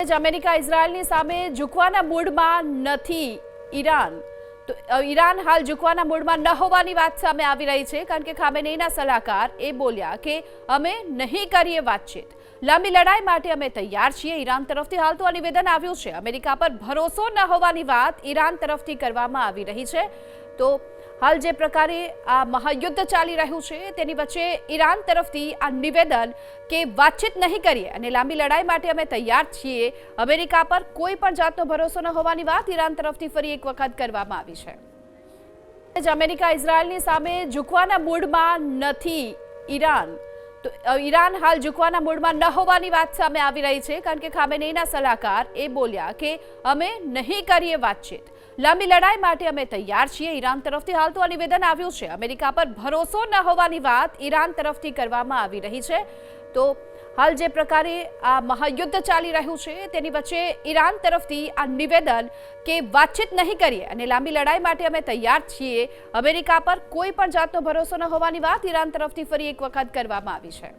જ અમેરિકા ઇઝરાયલની સામે ઝૂકવાના મૂડમાં નથી ઈરાન. તો ઈરાન હાલ ઝૂકવાના મૂડમાં ન હોવાની વાત સામે આવી રહી છે, કારણ કે ખામેનેઈના સલાહકાર એ બોલ્યા કે અમે નહીં કરીએ વાતચીત, લાંબી લડાઈ માટે અમે તૈયાર છીએ. ઈરાન તરફથી હાલ તો આ નિવેદન આવ્યું છે. અમેરિકા પર ભરોસો ન હોવાની વાત ઈરાન તરફથી કરવામાં આવી રહી છે. તો હાલ જે પ્રકારે આ મહાયુદ્ધ ચાલી રહ્યું છે તેની વચ્ચે ઈરાન તરફથી આ નિવેદન કે વાતચીત નહીં કરીએ અને લાંબી લડાઈ માટે અમે તૈયાર છીએ, અમેરિકા પર કોઈ પણ જાતનો ભરોસો ન હોવાની વાત ઈરાન તરફથી ફરી એક વખત કરવામાં આવી છે. અમેરિકા ઇઝરાયલની સામે ઝૂકવાના મૂડમાં નથી ઈરાન. તો ઈરાન હાલ ઝૂકવાના મૂડમાં ન હોવાની વાત સામે આવી રહી છે, કારણ કે ખામેનેઈના સલાહકાર એ બોલ્યા કે અમે નહીં કરીએ વાતચીત, લાંબી લડાઈ માટે અમે તૈયાર છીએ. ઈરાન તરફથી હાલ તો આ નિવેદન આવ્યું છે. અમેરિકા પર ભરોસો ન હોવાની વાત ઈરાન તરફથી કરવામાં આવી રહી છે. તો હાલ જે પ્રકારે આ મહાયુદ્ધ ચાલી રહ્યું છે તેની વચ્ચે ઈરાન તરફથી આ નિવેદન કે વાતચીત નહીં કરીએ અને લાંબી લડાઈ માટે અમે તૈયાર છીએ, અમેરિકા પર કોઈ પણ જાતનો ભરોસો ન હોવાની વાત ઈરાન તરફથી ફરી એક વખત કરવામાં આવી છે.